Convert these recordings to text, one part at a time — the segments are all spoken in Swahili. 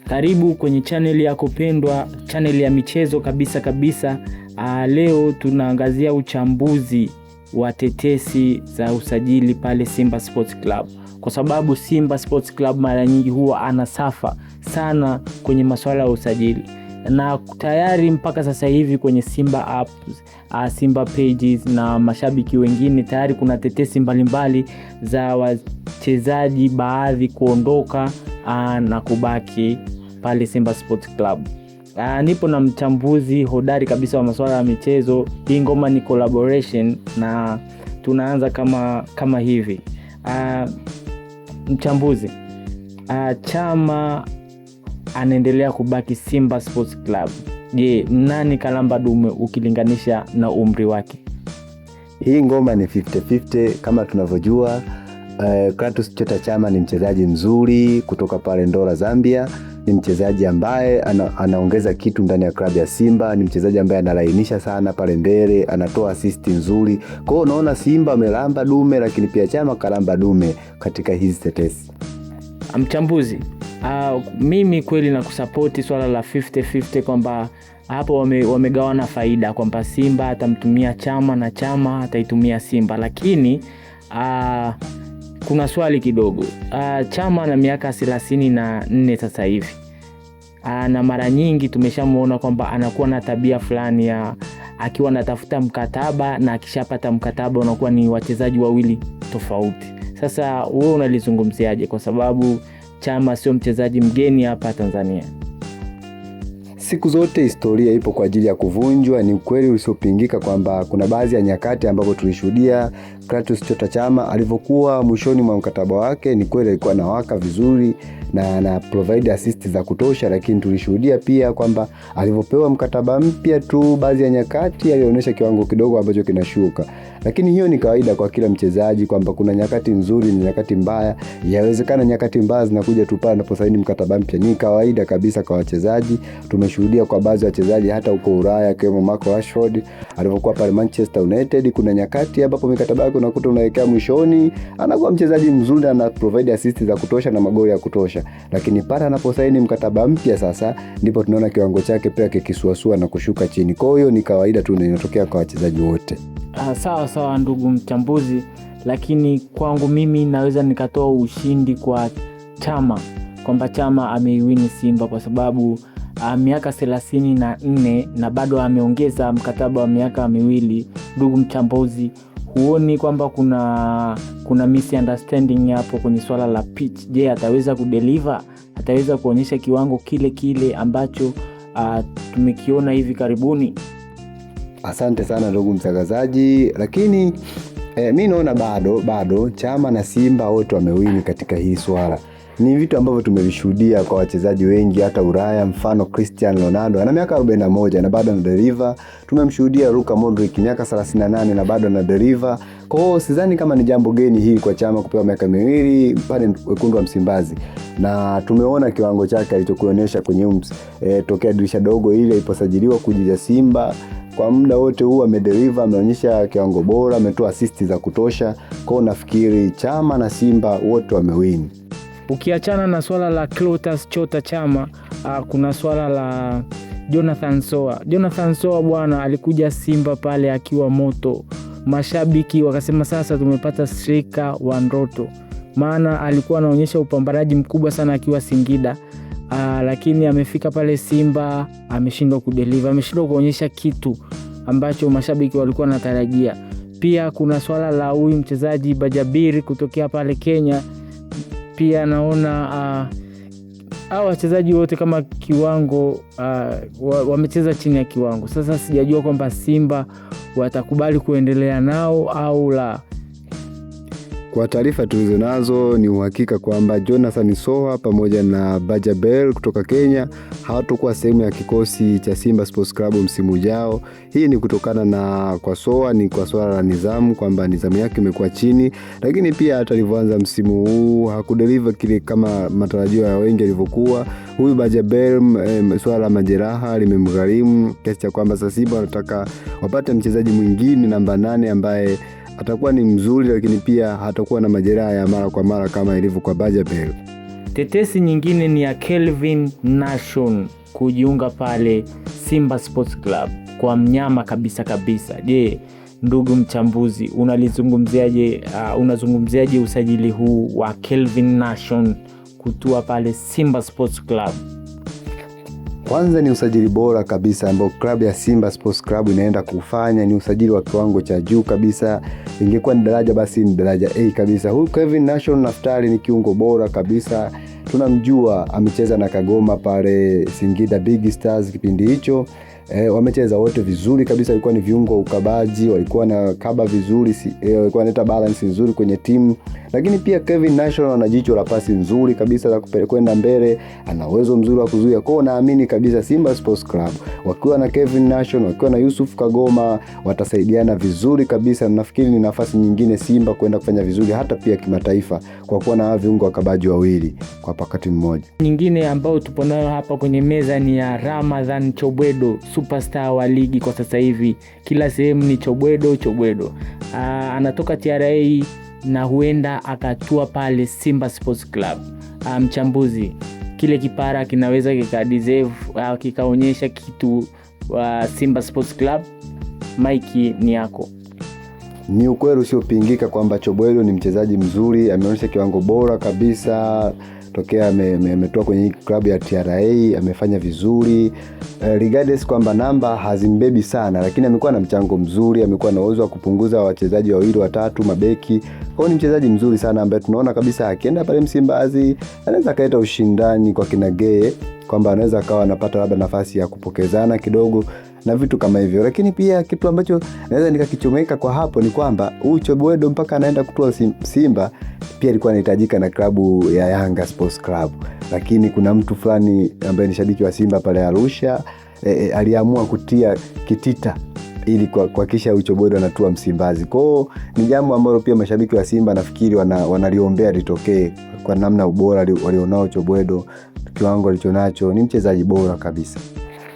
Karibu kwenye channel yako pendwa, channel ya michezo kabisa. Leo tunaangazia uchambuzi wa tetesi za usajili pale Simba Sports Club. Kwa sababu Simba Sports Club mara nyingi huwa anasafa sana kwenye masuala ya usajili. Na tayari mpaka sasa hivi kwenye Simba apps, Simba pages na mashabiki wengine tayari kuna tetesi mbalimbali za wachezaji baadhi kuondoka na kubaki pale Simba Sports Club. Nipo na mchambuzi hodari kabisa wa masuala ya michezo. Hii ngoma ni collaboration na tunaanza kama hivi. Mchambuzi, Chama anaendelea kubaki Simba Sports Club. Je, nani kalamba dume ukilinganisha na umri wake? Hii ngoma ni 50-50 kama tunavyojua. Clatous Chota Chama ni mchezaji mzuri kutoka pale Ndora, Zambia. Ni mchezaji ambaye anaongeza kitu ndani ya klabu ya Simba. Ni mchezaji ambaye analainisha sana pale mbele, anatoa assist nzuri. Kwa hiyo unaona Simba amelamba dume, lakini pia Chama kalamba dume katika hizi tetesi. Mchambuzi, mimi kweli na kusupport swala la 50-50 kwamba hapo wamegawana faida, kwamba Simba atamtumia Chama na Chama ataitumia Simba. Lakini kuna swali kidogo. Chama na miaka 34 sasa hivi. Na mara nyingi tumeshamuona kwamba anakuwa na tabia fulani ya akiwa anatafuta mkataba, na akishapata mkataba unakuwa ni wachezaji wawili tofauti. Sasa wewe unalizungumziaje, kwa sababu Chama sio mchezaji mgeni hapa Tanzania? Siku zote historia ipo kwa ajili ya kuvunjwa. Ni ukweli usiopingika kwamba kuna baadhi ya nyakati ambapo tulishuhudia Clatous Chota Chama alivyokuwa mwishoni mwa mkataba wake. Ni kweli alikuwa anawaka vizuri na ana provide assist za kutosha, lakini tulishuhudia pia kwamba alivyopewa mkataba mpya tu baadhi ya nyakati alionyesha kiwango kidogo ambacho kinashuka. Lakini hiyo ni kawaida kwa kila mchezaji kwamba kuna nyakati nzuri na nyakati mbaya. Yawezekana nyakati mbaya zinakuja tu pale anaposaini mkataba mpya. Ni kawaida kabisa kwa wachezaji. Tumeshuhudia kwa baadhi ya wachezaji hata huko Ulaya kama Marcus Rashford alipokuwa pale Manchester United, kuna nyakati ambapo mikataba yake unakuta unaelekea mwishoni, anakuwa mchezaji mzuri, ana provide assist za kutosha na magoli ya kutosha. Lakini pale anaposaini mkataba mpya sasa ndipo tunaona kiwango chake pia kikisuasua na kushuka chini. Kwa hiyo ni kawaida tu, inatokea kwa wachezaji wote. Sawa ndugu mchambuzi, lakini kwangu mimi naweza nikatoa ushindi kwa Chama, kwamba Chama ameiwini Simba kwa sababu miaka 34 na bado ameongeza mkataba wa miaka miwili. Ndugu mchambuzi, huoni kwamba kuna misunderstanding hapo kwenye swala la pitch? Je, ataweza kudeliver? Ataweza kuonyesha kiwango kile ambacho tumekiona hivi karibuni? Asante sana ndugu mtangazaji, lakini mimi naona bado Chama na Simba wote wamewini katika hii swala. Ni vitu ambavyo tumevishuhudia kwa wachezaji wengi hata Ulaya. Mfano Cristiano Ronaldo ana miaka 41 na bado ana deliver. Tumemshuhudia Luka Modric miaka 38 na bado ana deliver. Kwa hiyo sidhani kama ni jambo geni hili kwa Chama kupewa miaka miwili pale Wekundu wa Msimbazi. Na tumeona kiwango chake alichokuonyesha kwenye tokea dirisha dogo ile iliposajiliwa kuja Simba. Kwa muda wote huu amedeliver, ameonyesha kiwango bora, ametoa assist za kutosha. Kwa hiyo nafikiri Chama na Simba wote wamewini. Ukiachana na swala la Clatous Chota Chama, kuna swala la Jonathan Soa bwana, alikuja Simba pale akiwa moto. Mashabiki wakasema sasa tumepata striker wa ndoto, maana alikuwa anaonyesha upambanaji mkubwa sana akiwa Singida. Lakini amefika pale Simba ameshindwa kudeliver, ameshindwa kuonyesha kitu ambacho mashabiki walikuwa wanatarajia. Pia kuna swala la huyu mchezaji Bajabiri kutokea pale Kenya. Pia naona hao wachezaji wote kama kiwango wamecheza chini ya kiwango. Sasa sijajua kwamba Simba watakubali kuendelea nao au la. Kwa taarifa tulizonazo ni uhakika kwamba Jonathan Soa pamoja na Bajabel kutoka Kenya hawatakuwa sehemu ya kikosi cha Simba Sports Club msimu ujao. Hii ni kutokana na kwa Soa ni kwa swala la nidhamu, kwamba nidhamu yake imekuwa chini, lakini pia hata alivyoanza msimu huu hakudeliver kile kama matarajio ya wengi alivyokuwa. Huyu Bajabel swala la majeraha limemgharimu kiasi cha kwamba sasa Simba wanataka wapate mchezaji mwingine namba 8 ambaye atakuwa ni mzuri, lakini pia hatakuwa na majeraha ya mara kwa mara kama ilivyo kwa Bajabel. Tetesi nyingine ni ya Kelvin Nation kujiunga pale Simba Sports Club kwa mnyama kabisa. Je, ndugu mchambuzi, unazungumziaje usajili huu wa Kelvin Nation kutua pale Simba Sports Club? Kwanza ni usajili bora kabisa ambao klabu ya Simba Sports Club inaenda kufanya. Ni usajili wa kiwango cha juu kabisa. Ingekuwa ni daraja basi ni daraja A kabisa. Huyu Kelvin Nation naftari ni kiungo bora kabisa. Tunamjua amecheza na Kagoma pale Singida Big Stars kipindi hicho. Wamecheza wote vizuri kabisa, walikuwa ni viungo ukabaji, walikuwa na kaba vizuri, walikuwa wanaleta balance nzuri kwenye timu. Lakini pia Kelvin Nation ana jicho la pasi nzuri kabisa la kwenda mbele, ana uwezo mzuri wa kuzuia. Kwa hiyo naamini kabisa Simba Sports Club wakiwa na Kelvin Nation, wakiwa na Yusuf Kagoma watasaidiana vizuri kabisa. Nafikiri ni nafasi nyingine Simba kwenda kufanya vizuri hata pia kimataifa kwa kuwa na viungo wakabaji wawili kwa wakati mmoja. Nyingine ambao tupo nayo hapa kwenye meza ni ya Ramadhan Chobwedo, superstar wa ligi kwa sasa hivi. Kila sehemu ni Chobwedo. Anatoka TRA na huenda akatua pale Simba Sports Club. Mchambuzi, kile kipara kinaweza kikadeserve kikaonyesha kitu Simba Sports Club? Mike ni yako. Ni ukweli usiopingika kwamba Chobwedo ni mchezaji mzuri, ameonyesha kiwango bora kabisa tokea ametoa kwenye klabu ya TRA, amefanya vizuri. Regardless kwamba namba hazimbebi sana, lakini amekuwa na mchango mzuri, amekuwa na uwezo wa kupunguza wachezaji wawili watatu mabeki. Kwa ni mchezaji mzuri sana ambaye tunaona kabisa akienda pale Msimbazi anaweza kaeta ushindani kwa kinagee, kwamba anaweza akawa anapata labda nafasi ya kupokezana kidogo na vitu kama hivyo. Lakini pia kitu ambacho naweza nikakichomeka kwa hapo ni kwamba huyu Chobwedo mpaka anaenda kutoa Simba pia alikuwa anahitajika na klabu ya Yanga Sports Club. Lakini kuna mtu fulani ambaye ni shabiki wa Simba pale Arusha aliamua kutia kitita ili kuhakikisha huyu Chobwedo anatua Msimbazi. Kwa hiyo ni jambo ambalo pia mashabiki wa Simba nafikiri wanaliombea litokee kwa namna ubora walionao Chobwedo, kiwango alichonacho, ni mchezaji bora kabisa.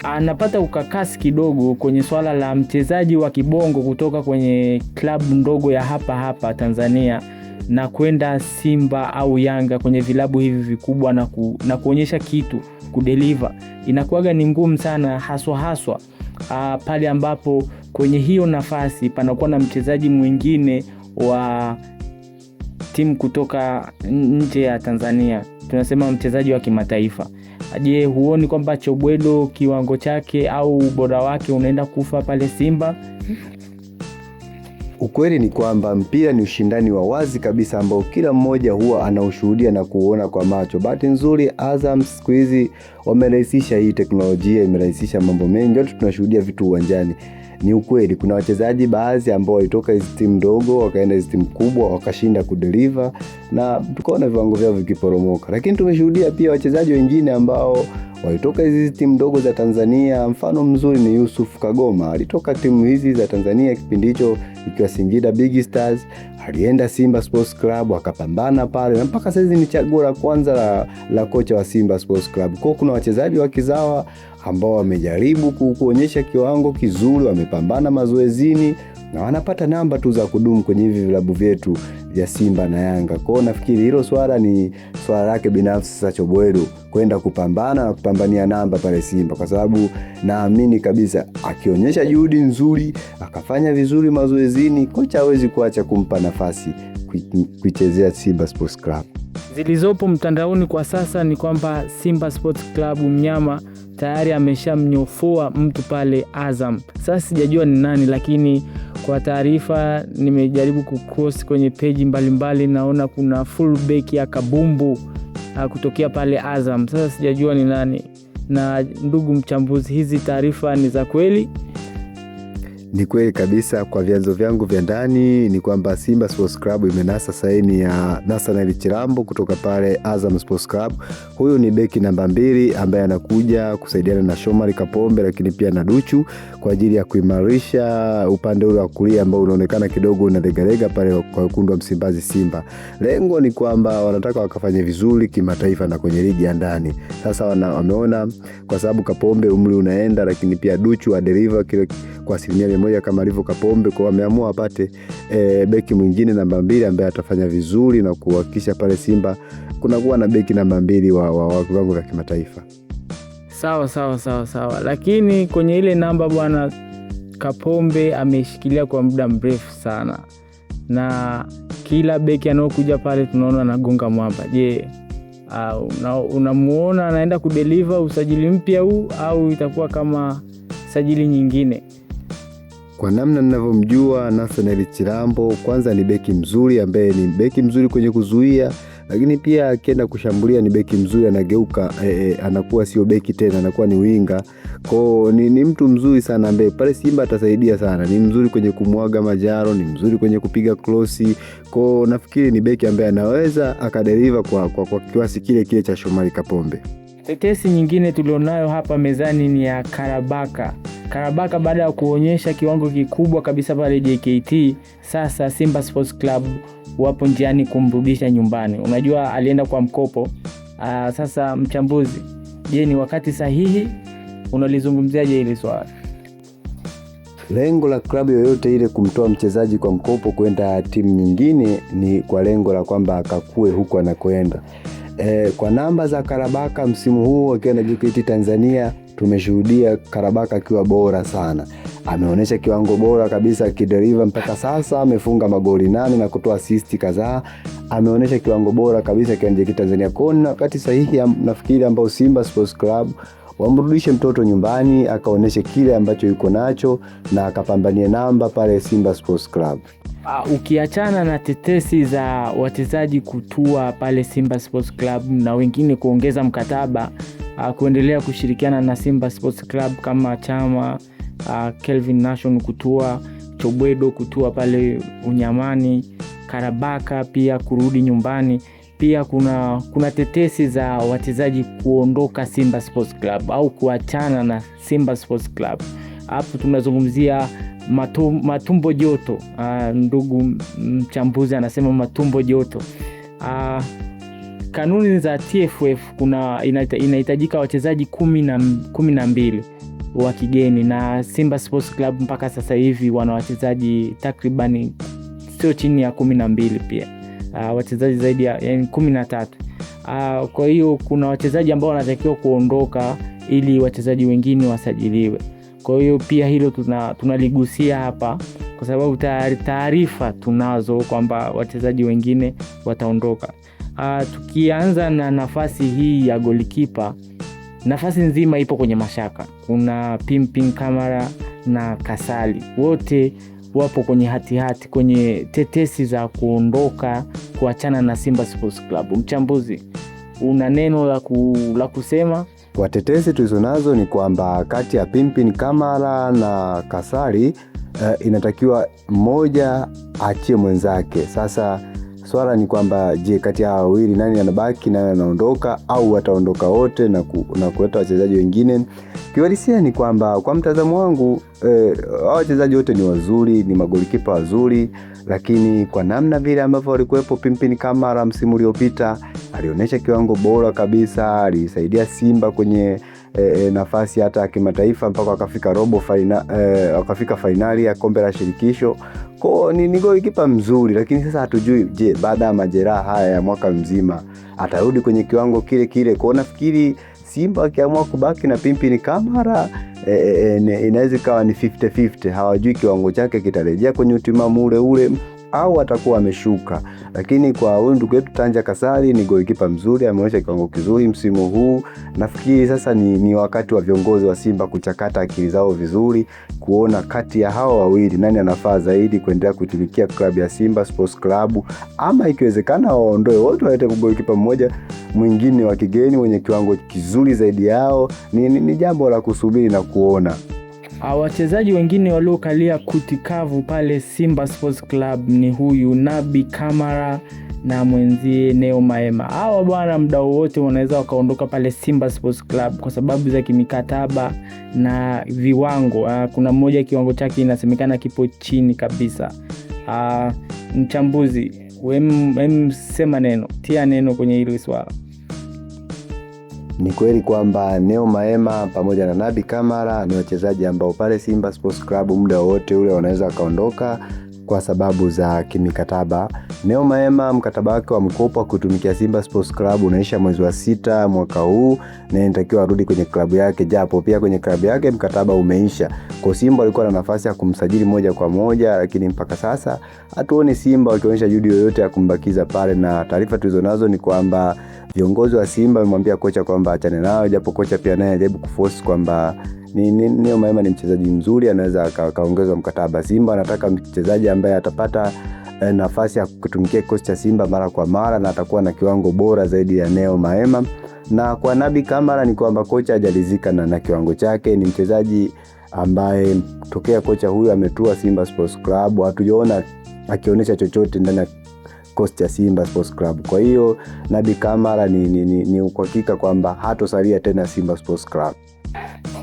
Anapata ukakasi kidogo kwenye swala la mchezaji wa kibongo kutoka kwenye klabu ndogo ya hapa Tanzania na kwenda Simba au Yanga kwenye vilabu hivi vikubwa na kuonyesha kitu, kudeliver. Inakuwaga ni ngumu sana haswa pale ambapo kwenye hiyo nafasi panakuwa na mchezaji mwingine wa timu kutoka nje ya Tanzania. Tunasema mchezaji wa kimataifa. Je, huoni kwamba Chobwedo kiwango chake au ubora wake unaenda kufa pale Simba? Ukweli ni kwamba mpira ni ushindani wa wazi kabisa ambao kila mmoja huwa anaushuhudia na kuona kwa macho. Bahati nzuri Azam siku hizi wamerahisisha hii teknolojia, imerahisisha mambo mengi. Watu tunashuhudia vitu uwanjani. Ni ukweli kuna wachezaji baadhi ambao walitoka hizo timu ndogo wakaenda hizo timu kubwa wakashinda kudeliver na tukaona viwango vyao vikiporomoka. Lakini tumeshuhudia pia wachezaji wengine ambao walitoka hizi timu ndogo za Tanzania. Mfano mzuri ni Yusuf Kagoma, alitoka timu hizi za Tanzania kipindi hicho ikiwa Singida Big Stars, alienda Simba Sports Club akapambana pale na mpaka sasa ni chaguo la kwanza la kocha wa Simba Sports Club. Kwa kuna wachezaji wa kizawa ambao wamejaribu kuonyesha kiwango kizuri, wamepambana mazoezini na wanapata namba tu za kudumu kwenye hivi vilabu vyetu vya Simba na Yanga. Kwa hiyo nafikiri hilo swala ni swala lake binafsi sasa Chobwedo kwenda kupambana na kupambania namba pale Simba, kwa sababu naamini kabisa akionyesha juhudi nzuri, akafanya vizuri mazoezini, kocha hawezi kuacha kumpa nafasi kuichezea Simba Sports Club. Zilizopo mtandaoni kwa sasa ni kwamba Simba Sports Club mnyama tayari ameshamnyofoa mtu pale Azam. Sasa sijajua ni nani, lakini kwa taarifa nimejaribu kucross kwenye page mbalimbali, naona kuna fullback ya Kabumbu kutokea pale Azam. Sasa sijajua ni nani. Na ndugu mchambuzi, hizi taarifa ni za kweli? Ni kweli kabisa. Kwa vyanzo vyangu vya ndani ni kwamba Simba Sports Club imenasa saini ya Nathaniel Chilambo kutoka pale Azam Sports Club. Huyu ni beki namba 2 ambaye anakuja kusaidiana na Shomari Kapombe lakini pia na Duchu kwa ajili ya kuimarisha upande ule wa kulia ambao unaonekana kidogo unadegarega pale kwa wekundu wa Msimbazi Simba. Lengo ni kwamba wanataka wakafanye vizuri kimataifa na kwenye ligi ya ndani. Sasa wameona kwa sababu Kapombe umri unaenda, lakini pia Duchu adeliver kile kwa 100% moja kama alivyo Kapombe, kwa wameamua apate beki mwingine namba 2 ambaye atafanya vizuri na kuhakikisha pale Simba kuna kuwa na beki namba 2 wa viwango vya kimataifa. Sawa. Lakini kwenye ile namba bwana, Kapombe ameshikilia kwa muda mrefu sana, na kila beki anaokuja pale tunaona anagonga mwamba. Je, unamuona anaenda kudeliver usajili mpya huu au itakuwa kama sajili nyingine? Kwa namna ninavyomjua Nathaniel Chilambo, kwanza ni beki mzuri ambaye ni beki mzuri kwenye kuzuia, lakini pia akienda kushambulia ni beki mzuri, anageuka anakuwa sio beki tena, anakuwa ni winga. Kwa ni mtu mzuri sana ambaye pale Simba atasaidia sana. Ni mzuri kwenye kumwaga majaro, ni mzuri kwenye kupiga crossi. Kwa nafikiri ni beki ambaye anaweza akadeliver kwa kiasi kile cha Shomari Kapombe. Tetesi nyingine tulionayo hapa mezani ni ya Karabaka baada ya kuonyesha kiwango kikubwa kabisa pale JKT, sasa Simba Sports Club wapo njiani kumrudisha nyumbani. Unajua alienda kwa mkopo. Sasa mchambuzi, je, ni wakati sahihi? Unalizungumziaje hili swala? Lengo la klabu yoyote ile kumtoa mchezaji kwa mkopo kwenda timu nyingine ni kwa lengo la kwamba akakue huko anakoenda. Kwa namba za Karabaka msimu huu akiwa na JKT Tanzania, tumeshuhudia Karabaka akiwa bora sana. Ameonyesha kiwango bora kabisa kideriva mpaka sasa, amefunga magoli 8 na kutoa assist kadhaa. Ameonyesha kiwango bora kabisa kwa JKT Tanzania. Kwa wakati sahihi nafikiri ambao Simba Sports Club wamrudishe mtoto nyumbani, akaonyeshe kile ambacho yuko nacho na akapambanie namba pale Simba Sports Club. Ukiachana na tetesi za wachezaji kutua pale Simba Sports Club na wengine kuongeza mkataba kuendelea kushirikiana na Simba Sports Club kama Chama, Kelvin Nation kutua, Chobwedo kutua pale Unyamani, Karabaka pia kurudi nyumbani, pia kuna tetesi za wachezaji kuondoka Simba Sports Club au kuachana na Simba Sports Club. Hapo tunazungumzia matumbo joto. Ndugu mchambuzi anasema matumbo joto. Kanuni za TFF inahitajika wachezaji 12 wa kigeni, na Simba Sports Club mpaka sasa hivi wana wachezaji takribani sio chini ya 12, pia wachezaji zaidi ya 13. Kwa hiyo kuna wachezaji ambao wanatakiwa kuondoka ili wachezaji wengine wasajiliwe. Kwa hiyo pia hilo tunaligusia hapa kwa sababu taarifa tunazo kwamba wachezaji wengine wataondoka. Tukianza na nafasi hii ya golikipa, nafasi nzima ipo kwenye mashaka. Kuna Pimpin Kamara na Kasali, wote wapo kwenye hatihati, kwenye tetesi za kuondoka, kuachana na Simba Sports Club. Mchambuzi, una neno la kusema? Kwa tetesi tulizonazo ni kwamba kati ya Pimpin Kamara na Kasali inatakiwa mmoja achie mwenzake. Sasa swala ni kwamba je, kati ya wawili nani anabaki, nani anaondoka, au wataondoka wote na kuleta wachezaji wengine? Kiuhalisia ni kwamba kwa mtazamo wangu hao wachezaji wote ni wazuri, ni magolikipa wazuri, lakini kwa namna vile ambavyo walikuwepo, Pimpin Kamara msimu uliopita alionyesha kiwango bora kabisa, alisaidia Simba kwenye nafasi hata ya kimataifa mpaka wakafika finali ya kombe la shirikisho. Kwa ni golikipa mzuri, lakini sasa hatujui je, baada ya majeraha haya ya mwaka mzima atarudi kwenye kiwango kile. Kwa nafikiri Simba akiamua kubaki na Pimpin Kamara inaweza kawa ni 50-50. Hawajui kiwango chake kitarejea kwenye utimamu ule au atakuwa ameshuka. Lakini kwa huyu ndugu yetu Tanja Kasali ni golikipa mzuri, ameonyesha kiwango kizuri msimu huu. Nafikiri sasa ni wakati wa viongozi wa Simba kuchakata akili zao vizuri, kuona kati ya hao wawili nani anafaa zaidi kuendelea kutumikia klabu ya Simba Sports Club, ama ikiwezekana waondoe wote, walete golikipa mmoja mwingine wa kigeni mwenye kiwango kizuri zaidi yao. Ni jambo la kusubiri na kuona. Wachezaji wengine waliokalia kutikavu pale Simba Sports Club ni huyu Nabi Kamara na mwenzie Neo Maema. Hawa bwana muda wote wanaweza wakaondoka pale Simba Sports Club kwa sababu za kimikataba na viwango. Kuna mmoja kiwango chake inasemekana kipo chini kabisa. Mchambuzi, sema neno, tia neno kwenye hili swala. Ni kweli kwamba Neo Maema pamoja na Nabi Kamara ni wachezaji ambao pale Simba Sports Club muda wote ule wanaweza wakaondoka kwa sababu za kimikataba. Neo Maema mkataba wake wa mkopo kutumikia Simba Sports Club unaisha mwezi wa 6 mwaka huu, na inatakiwa arudi kwenye klabu yake, japo pia kwenye klabu yake mkataba umeisha. Kwa Simba walikuwa na nafasi ya kumsajili moja kwa moja, lakini mpaka sasa hatuoni Simba wakionyesha juhudi yoyote ya kumbakiza pale, na taarifa tulizonazo ni kwamba viongozi wa Simba wamemwambia kocha kwamba achane nao, japo kocha pia naye anajaribu kuforce kwamba Neo Maema ni mchezaji mzuri, anaweza kaongezwa mkataba. Simba anataka mchezaji ambaye atapata nafasi ya kutumikia kikosi cha Simba mara kwa mara na atakuwa na kiwango bora zaidi ya Neo Maema. Na kwa Nabi Kamara ni kwamba kocha hajalizika na kiwango chake. Ni mchezaji ambaye tokea kocha huyu ametua Simba Sports Club hatujaona akionyesha chochote ndani ya kikosi cha Simba Sports Club. Kwa hiyo Nabi Kamara ni uhakika kwamba hatosalia tena Simba Sports Club.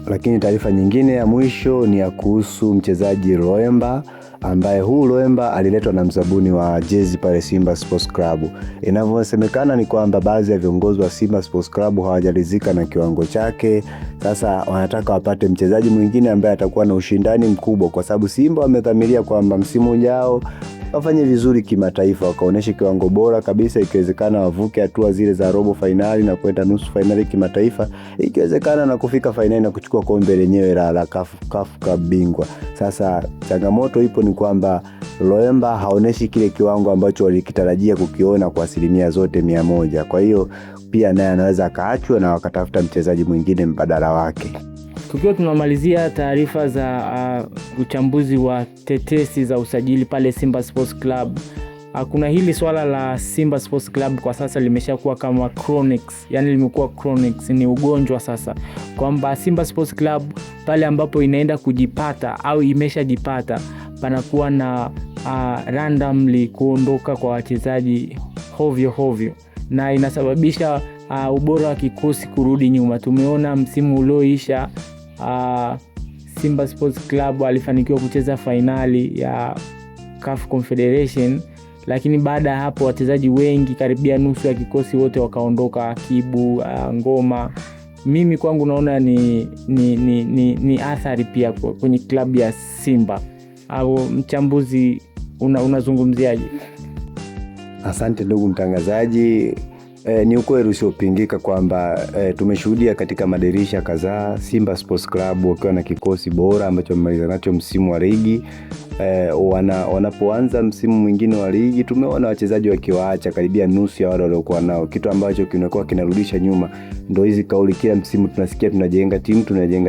Lakini taarifa nyingine ya mwisho ni ya kuhusu mchezaji Loemba, ambaye Loemba aliletwa na mzabuni wa jezi pale Simba Sports Club. Inavyosemekana ni kwamba baadhi ya viongozi wa Simba Sports Club hawajalizika na kiwango chake. Sasa wanataka wapate mchezaji mwingine ambaye atakuwa na ushindani mkubwa, kwa sababu Simba wamedhamiria kwamba msimu ujao wafanye vizuri kimataifa, wakaoneshe kiwango bora kabisa, ikiwezekana wavuke hatua zile za robo finali na kwenda nusu finali kimataifa, ikiwezekana na kufika finali na kuchukua kombe lenyewe la CAF bingwa. Sasa changamoto ipo ni kwamba Loemba haoneshi kile kiwango ambacho walikitarajia kukiona kwa asilimia zote 100. Kwa hiyo pia naye anaweza kaachwa na wakatafuta mchezaji mwingine mbadala wake. Tukiwa tunamalizia taarifa za uchambuzi wa tetesi za usajili pale Simba Sports Club, kuna hili swala la Simba Sports Club kwa sasa limeshakuwa kama chronics, yani limekuwa chronics, ni ugonjwa sasa, kwamba Simba Sports Club pale ambapo inaenda kujipata au imeshajipata panakuwa na randomly kuondoka kwa wachezaji hovyo, na inasababisha ubora wa kikosi kurudi nyuma. Tumeona msimu ulioisha Simba Sports Club alifanikiwa kucheza finali ya CAF Confederation, lakini baada ya hapo wachezaji wengi karibia nusu ya kikosi wote wakaondoka, Kibu, Ngoma. Mimi kwangu naona ni athari pia kwenye klabu ya Simba. Au mchambuzi unazungumziaje? Asante ndugu mtangazaji. Ni ukweli usiopingika kwamba tumeshuhudia katika madirisha kadhaa Simba Sports Club wakiwa na kikosi bora ambacho wamemaliza nacho msimu wa ligi. Wanapoanza msimu mwingine wa ligi tumeona wachezaji wakiwaacha karibia nusu ya wale waliokuwa nao, kitu ambacho kinakuwa kinarudisha nyuma. Ndio hizi kauli kila msimu tunasikia tunajenga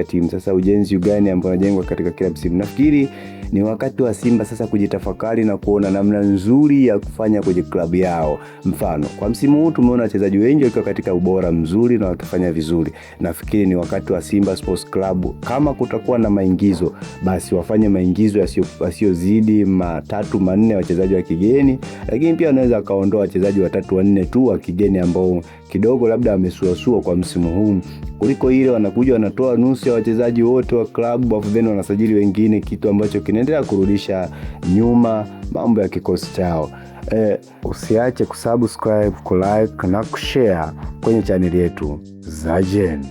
timu. Sasa ujenzi gani ambao unajengwa katika kila msimu? Nafikiri ni wakati wa Simba sasa kujitafakari na kuona namna nzuri ya kufanya kwenye klabu yao. Mfano, kwa msimu huu tumeona wachezaji wengi wakiwa katika ubora mzuri na wakifanya vizuri. Nafikiri ni wakati wa Simba Sports Club, kama kutakuwa na maingizo, basi wafanye maingizo yasiyozidi 3-4 wachezaji wa kigeni, lakini pia wanaweza kaondoa wachezaji 3-4 tu wa kigeni ambao kidogo labda wamesuasua kwa msimu huu, kuliko ile wanakuja wanatoa nusu ya wachezaji wote wa klabu afu then wanasajili wengine, kitu ambacho kinaendelea kurudisha nyuma mambo ya kikosi chao. Usiache kusubscribe, kulike na kushare kwenye channel yetu Zajen.